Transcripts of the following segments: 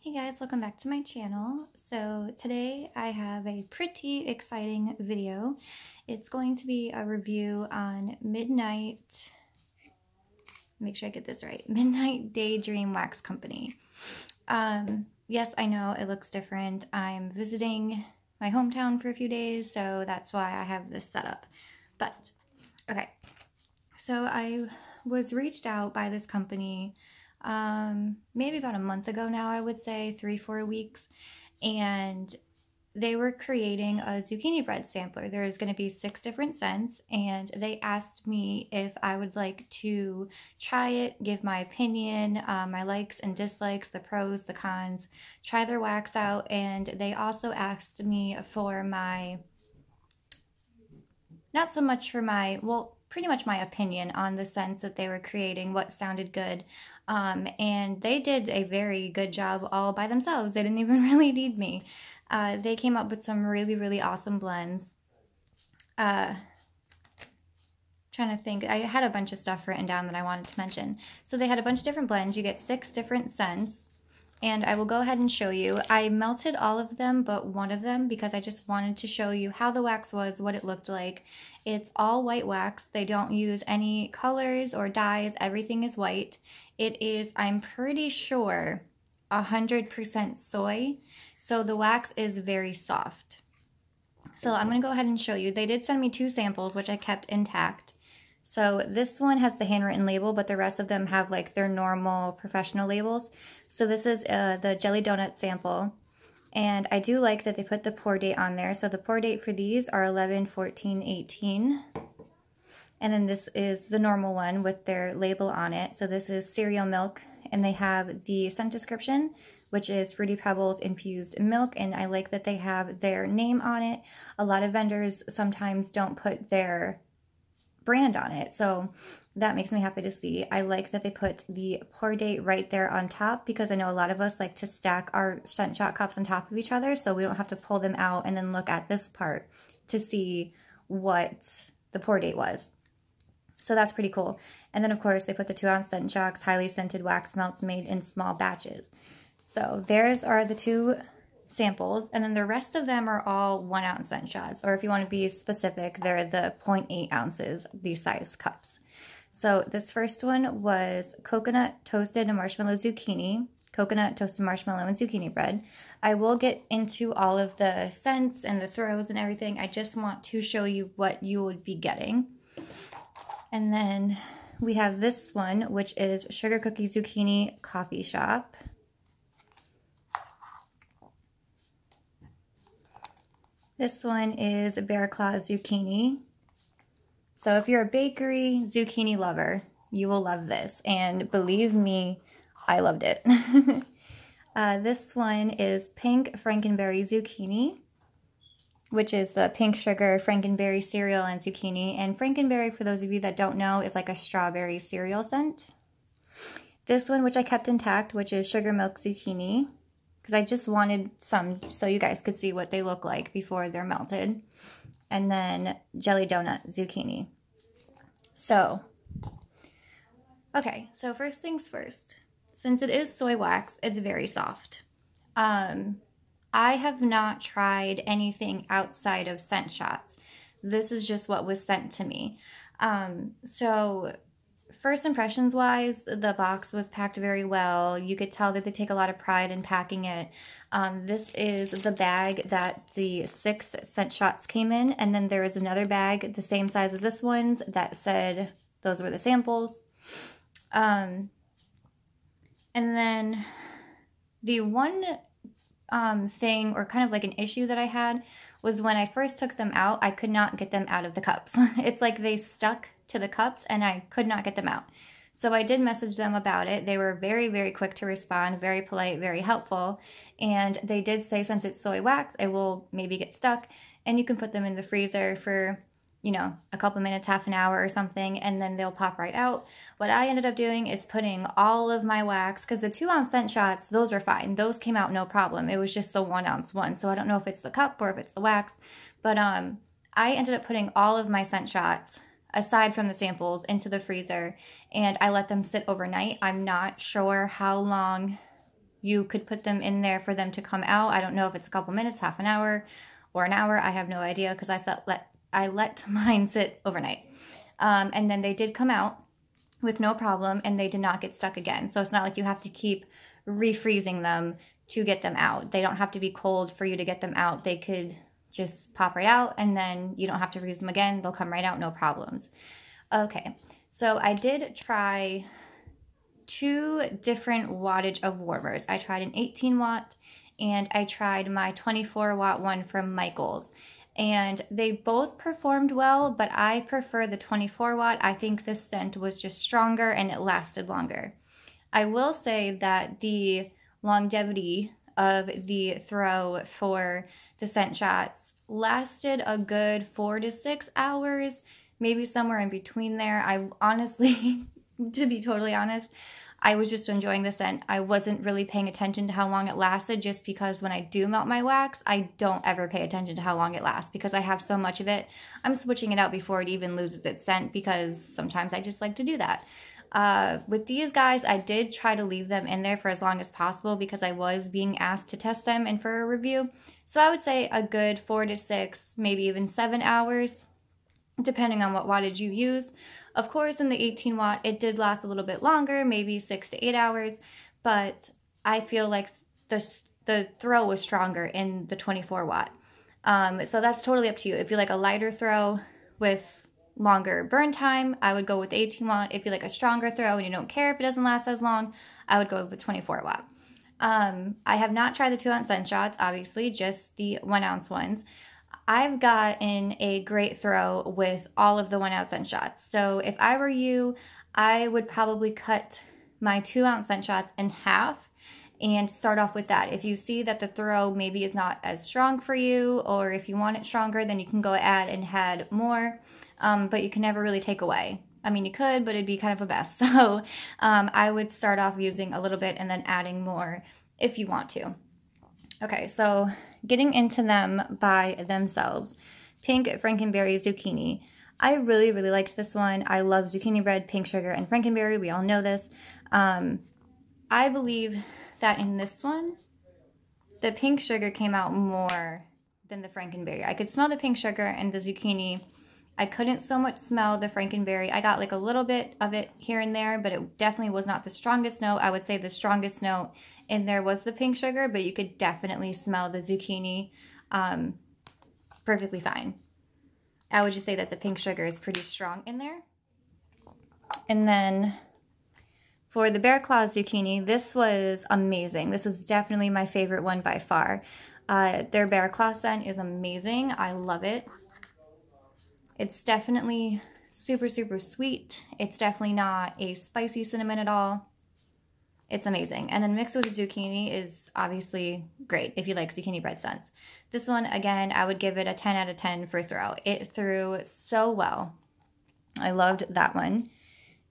Hey guys, welcome back to my channel. So today I have a pretty exciting video. It's going to be a review on Midnight, make sure I get this right, Midnight Daydream Wax Company. Yes, I know it looks different. I'm visiting my hometown for a few days, so that's why I have this set up. But, okay, so I was reached out by this company maybe about a month ago now, I would say 3-4 weeks, and they were creating a zucchini bread sampler. There's going to be 6 different scents, and they asked me if I would like to try it, give my opinion, my likes and dislikes, the pros, the cons, try their wax out, and they also asked me for my, not so much for my, well, pretty much my opinion on the scents that they were creating, what sounded good. And they did a very good job all by themselves. They didn't even really need me. They came up with some really, really awesome blends. Trying to think, I had a bunch of stuff written down that I wanted to mention. So they had a bunch of different blends. You get 6 different scents. And I will go ahead and show you. I melted all of them but one of them because I just wanted to show you how the wax was, what it looked like. It's all white wax. They don't use any colors or dyes. Everything is white. It is, I'm pretty sure, 100% soy. So the wax is very soft. So I'm going to go ahead and show you. They did send me 2 samples, which I kept intact. So this one has the handwritten label, but the rest of them have like their normal professional labels. So this is the jelly donut sample. And I do like that they put the pour date on there. So the pour date for these are 11/14/18. And then this is the normal one with their label on it. So this is cereal milk, and they have the scent description, which is Fruity Pebbles infused milk, and I like that they have their name on it. A lot of vendors sometimes don't put their brand on it, so that makes me happy to see. I like that they put the pour date right there on top because I know a lot of us like to stack our scent shot cups on top of each other so we don't have to pull them out and then look at this part to see what the pour date was. So that's pretty cool. And then of course they put the 2-ounce scent shocks, highly scented wax melts made in small batches. So there's are the 2 samples, and then the rest of them are all 1-ounce scent shots, or if you want to be specific, they're the 0.8 ounces, these size cups. So this first one was coconut toasted and marshmallow zucchini, coconut toasted marshmallow and zucchini bread. I will get into all of the scents and the throws and everything. I just want to show you what you would be getting. And then we have this one, which is sugar cookie zucchini coffee shop. This one is Bear Claw zucchini. So if you're a bakery zucchini lover, you will love this. And believe me, I loved it. This one is Pink Frankenberry zucchini, which is the pink sugar Frankenberry cereal and zucchini. And Frankenberry, for those of you that don't know, is like a strawberry cereal scent. This one, which I kept intact, which is sugar milk zucchini, because I just wanted some so you guys could see what they look like before they're melted. And then jelly donut zucchini. So, okay, so first things first. Since it is soy wax, it's very soft. I have not tried anything outside of scent shots. This is just what was sent to me. So first impressions wise, the box was packed very well. You could tell that they take a lot of pride in packing it. This is the bag that the 6 scent shots came in, and then there is another bag the same size as this one's that said those were the samples. And then the one thing, or kind of like an issue that I had, was when I first took them out, I could not get them out of the cups. It's like they stuck to the cups and I could not get them out. So I did message them about it. They were very, very quick to respond, very polite, very helpful. And they did say since it's soy wax, it will maybe get stuck, and you can put them in the freezer for, you know, a couple minutes, half an hour or something, and then they'll pop right out. What I ended up doing is putting all of my wax, because the 2-ounce scent shots, those were fine. Those came out no problem. It was just the 1-ounce one. So I don't know if it's the cup or if it's the wax, but I ended up putting all of my scent shots, aside from the samples, into the freezer, and I let them sit overnight. I'm not sure how long you could put them in there for them to come out. I don't know if it's a couple minutes, half an hour, or an hour. I have no idea because I let mine sit overnight. And then they did come out with no problem, and they did not get stuck again. So it's not like you have to keep refreezing them to get them out. They don't have to be cold for you to get them out. They could just pop right out, and then you don't have to freeze them again. They'll come right out, no problems. Okay, so I did try 2 different wattage of warmers. I tried an 18 watt and I tried my 24 watt one from Michaels. And they both performed well, but I prefer the 24 watt. I think the scent was just stronger and it lasted longer. I will say that the longevity of the throw for the scent shots lasted a good 4 to 6 hours, maybe somewhere in between there. I honestly, to be totally honest, I was just enjoying the scent. I wasn't really paying attention to how long it lasted, just because when I do melt my wax, I don't ever pay attention to how long it lasts because I have so much of it. I'm switching it out before it even loses its scent because sometimes I just like to do that. With these guys, I did try to leave them in there for as long as possible because I was being asked to test them and for a review. So I would say a good 4 to 6, maybe even 7 hours, depending on what wattage you use. Of course, in the 18 watt, it did last a little bit longer, maybe 6 to 8 hours, but I feel like the throw was stronger in the 24 watt. So that's totally up to you. If you like a lighter throw with longer burn time, I would go with 18 watt. If you like a stronger throw and you don't care if it doesn't last as long, I would go with 24 watt. I have not tried the 2 ounce scent shots, obviously, just the 1 ounce ones. I've gotten a great throw with all of the 1 ounce scent shots. So if I were you, I would probably cut my 2 ounce scent shots in half and start off with that. If you see that the throw maybe is not as strong for you, or if you want it stronger, then you can go add and add more, but you can never really take away. I mean, you could, but it'd be kind of a mess. So I would start off using a little bit and then adding more if you want to. Okay, so getting into them by themselves. Pink Frankenberry Zucchini. I really, really liked this one. I love zucchini bread, pink sugar, and Frankenberry. We all know this. I believe that in this one, the pink sugar came out more than the Frankenberry. I could smell the pink sugar and the zucchini. I couldn't so much smell the Frankenberry. I got like a little bit of it here and there, but it definitely was not the strongest note. I would say the strongest note in there was the pink sugar, but you could definitely smell the zucchini perfectly fine. I would just say that the pink sugar is pretty strong in there. And then for the Bear Claw Zucchini, this was amazing. This was definitely my favorite one by far. Their Bear Claw scent is amazing. I love it. It's definitely super, super sweet. It's definitely not a spicy cinnamon at all. It's amazing. And then mixed with zucchini is obviously great if you like zucchini bread scents. This one, again, I would give it a 10 out of 10 for throw. It threw so well. I loved that one.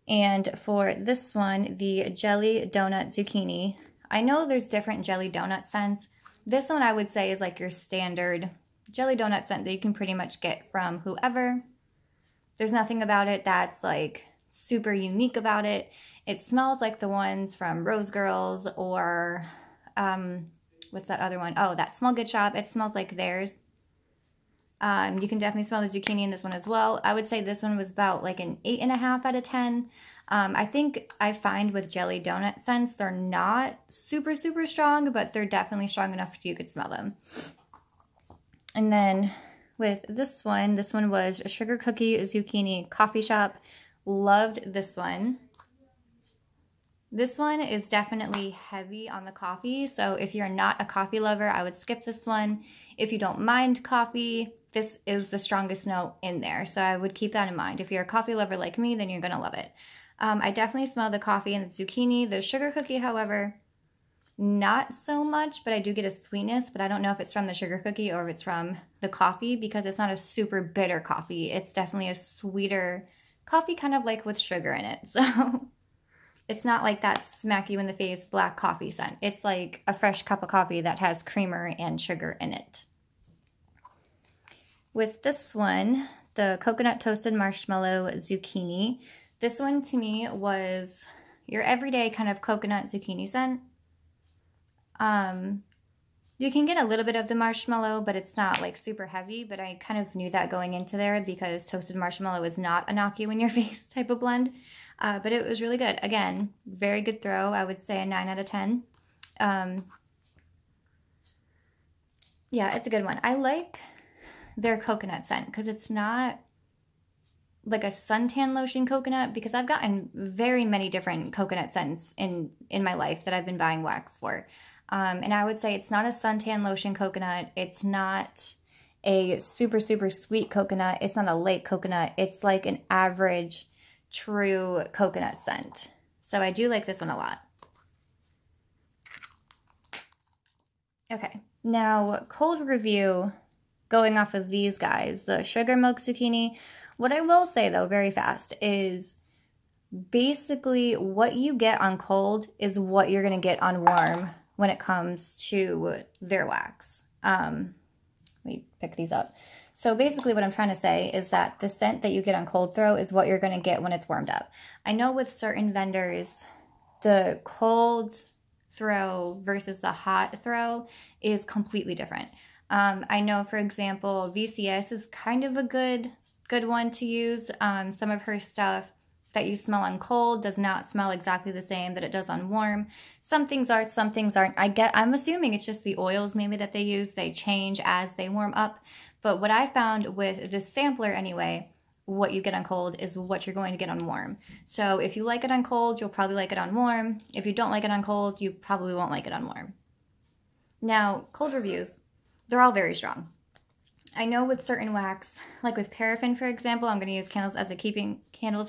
And for this one, the Jelly Donut Zucchini, I know there's different jelly donut scents. This one I would say is like your standard jelly donut scent that you can pretty much get from whoever. There's nothing about it that's like super unique about it. It smells like the ones from Rose Girls or what's that other one? Oh, that Smell Good Shop. It smells like theirs. You can definitely smell the zucchini in this one as well. I would say this one was about like an 8.5 out of 10. I think I find with jelly donut scents, they're not super, super strong, but they're definitely strong enough you could smell them. And then with this one was a Sugar Cookie Zucchini Coffee Shop. Loved this one. This one is definitely heavy on the coffee, so if you're not a coffee lover, I would skip this one. If you don't mind coffee, this is the strongest note in there, so I would keep that in mind. If you're a coffee lover like me, then you're going to love it. I definitely smell the coffee and the zucchini. The sugar cookie, however, not so much, but I do get a sweetness, but I don't know if it's from the sugar cookie or if it's from the coffee because it's not a super bitter coffee. It's definitely a sweeter coffee, kind of like with sugar in it, so it's not like that smack you in the face black coffee scent. It's like a fresh cup of coffee that has creamer and sugar in it. With this one, the Coconut Toasted Marshmallow Zucchini, this one to me was your everyday kind of coconut zucchini scent. You can get a little bit of the marshmallow, but it's not like super heavy, but I kind of knew that going into there because toasted marshmallow is not a knock you in your face type of blend. But it was really good. Again, very good throw. I would say a 9 out of 10. Yeah, it's a good one. I like their coconut scent because it's not like a suntan lotion coconut, because I've gotten very many different coconut scents in my life that I've been buying wax for. And I would say it's not a suntan lotion coconut. It's not a super, super sweet coconut. It's not a light coconut. It's like an average true coconut scent. So I do like this one a lot. Okay, now cold review going off of these guys, the Sugar Milk Zucchini. What I will say though, very fast, is basically what you get on cold is what you're gonna get on warm when it comes to their wax. Let me pick these up. So basically what I'm trying to say is that the scent that you get on cold throw is what you're gonna get when it's warmed up. I know with certain vendors, the cold throw versus the hot throw is completely different. I know, for example, VCS is kind of a good one to use. Some of her stuff that you smell on cold does not smell exactly the same that it does on warm. Some things are, some things aren't. I'm assuming it's just the oils maybe that they use. They change as they warm up. But what I found with this sampler anyway, what you get on cold is what you're going to get on warm. So if you like it on cold, you'll probably like it on warm. If you don't like it on cold, you probably won't like it on warm. Now, cold reviews, they're all very strong. I know with certain wax, like with Paraffin, for example, I'm going to use candles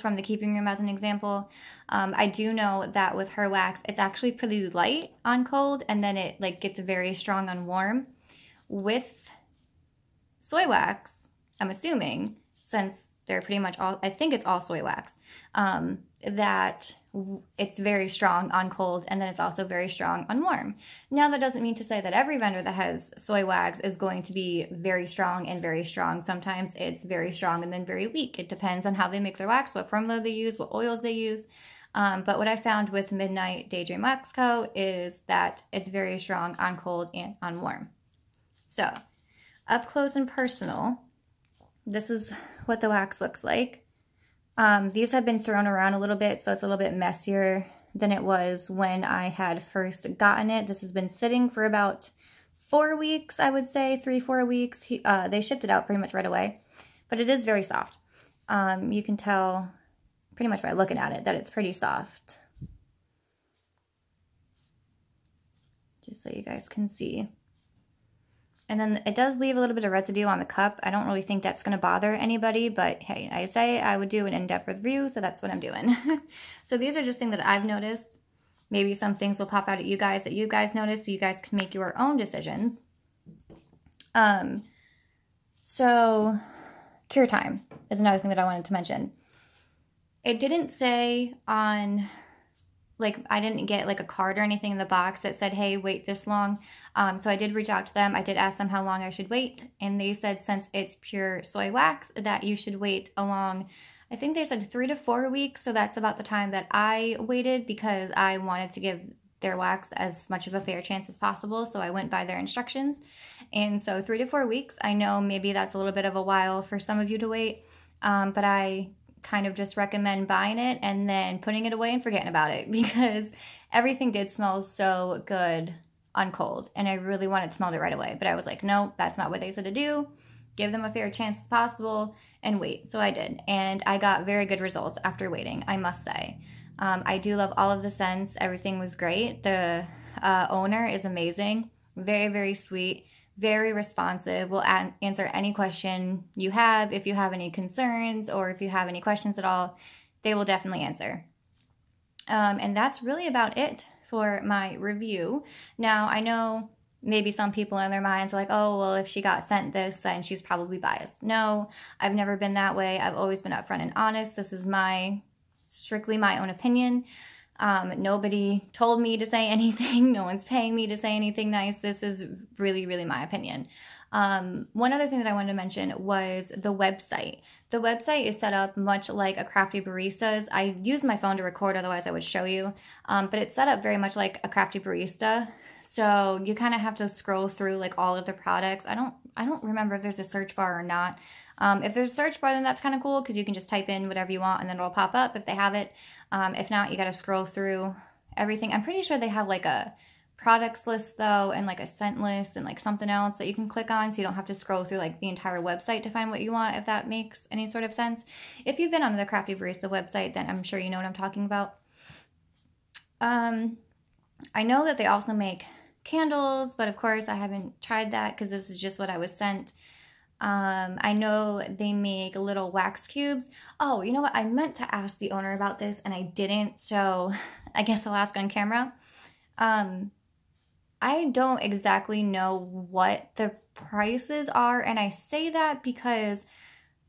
from the Keeping Room as an example. I do know that with her wax, it's actually pretty light on cold, and then it like gets very strong on warm. With soy wax, I'm assuming, since they're pretty much all, I think it's all soy wax, that it's very strong on cold, and then it's also very strong on warm. Now, that doesn't mean to say that every vendor that has soy wax is going to be very strong and very strong. Sometimes it's very strong and then very weak. It depends on how they make their wax, what formula they use, what oils they use. But what I found with Midnight Daydream Wax Co. is that it's very strong on cold and on warm. So, up close and personal, this is what the wax looks like. These have been thrown around a little bit, so it's a little bit messier than it was when I had first gotten it. This has been sitting for about 4 weeks, I would say, 3-4 weeks. They shipped it out pretty much right away, but it is very soft. You can tell pretty much by looking at it that it's pretty soft. Just so you guys can see. And then it does leave a little bit of residue on the cup. I don't really think that's going to bother anybody, but hey, I say I would do an in-depth review, so that's what I'm doing. So these are just things that I've noticed. Maybe some things will pop out at you guys that you guys notice, so you guys can make your own decisions. So cure time is another thing that I wanted to mention. It didn't say on... like, I didn't get like a card or anything in the box that said, hey, wait this long. So I did reach out to them. I did ask them how long I should wait. And they said, since it's pure soy wax, that you should wait along, I think they said 3 to 4 weeks. So that's about the time that I waited, because I wanted to give their wax as much of a fair chance as possible. So I went by their instructions. And so 3 to 4 weeks, I know maybe that's a little bit of a while for some of you to wait. But I kind of just recommend buying it and then putting it away and forgetting about it, because everything did smell so good on cold, and I really wanted to smell it right away. But I was like, no, that's not what they said to do. Give them a fair chance as possible and wait. So I did, and I got very good results after waiting, I must say. I do love all of the scents. Everything was great. The owner is amazing. Very, very sweet. Very responsive, will answer any question you have. If you have any concerns or if you have any questions at all, they will definitely answer. And that's really about it for my review. Now, I know maybe some people in their minds are like, oh, well, if she got sent this, then she's probably biased. No, I've never been that way. I've always been upfront and honest. This is strictly my own opinion. Nobody told me to say anything. No one's paying me to say anything nice. This is really, really my opinion. One other thing that I wanted to mention was the website. The website is set up much like a Crafty Barista's. I use my phone to record, otherwise I would show you. But it's set up very much like a Crafty Barista. So you kind of have to scroll through like all of the products. I don't remember if there's a search bar or not. If there's a search bar, then that's kind of cool because you can just type in whatever you want and then it'll pop up if they have it. If not, you got to scroll through everything. I'm pretty sure they have like a products list though, and like a scent list and like something else that you can click on, so you don't have to scroll through like the entire website to find what you want, if that makes any sort of sense. If you've been on the Crafty Barista website, then I'm sure you know what I'm talking about. I know that they also make candles, but of course I haven't tried that because this is just what I was sent. I know they make little wax cubes. Oh, you know what? I meant to ask the owner about this and I didn't, so I guess I'll ask on camera. I don't exactly know what the prices are, and I say that because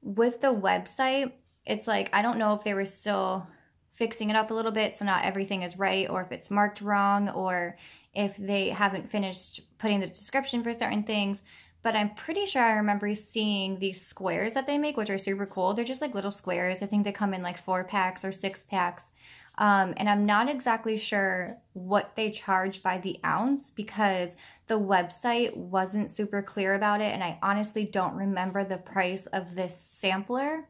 with the website, it's like, I don't know if they were still fixing it up a little bit so not everything is right, or if it's marked wrong, or if they haven't finished putting the description for certain things. But I'm pretty sure I remember seeing these squares that they make, which are super cool. They're just like little squares. I think they come in like 4 packs or 6 packs. And I'm not exactly sure what they charge by the ounce because the website wasn't super clear about it, and I honestly don't remember the price of this sampler.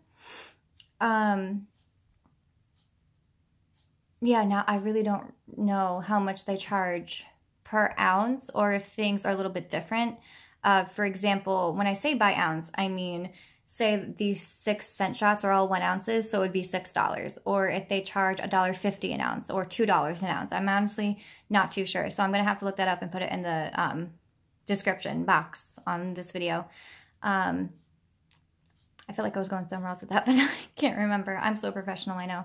Yeah, now I really don't know how much they charge per ounce or if things are a little bit different. For example, when I say by ounce, I mean, say these 6 scent shots are all 1 ounces, so it would be $6. Or if they charge $1.50 an ounce or $2 an ounce. I'm honestly not too sure. So I'm going to have to look that up and put it in the description box on this video. I feel like I was going somewhere else with that, but I can't remember. I'm so professional, I know.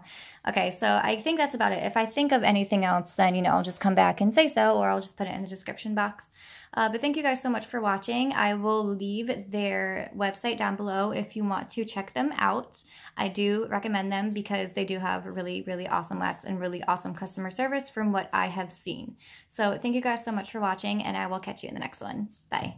Okay, so I think that's about it. If I think of anything else, then, you know, I'll just come back and say so, or I'll just put it in the description box. But thank you guys so much for watching. I will leave their website down below if you want to check them out. I do recommend them because they do have really, really awesome wax and really awesome customer service from what I have seen. So thank you guys so much for watching, and I will catch you in the next one. Bye.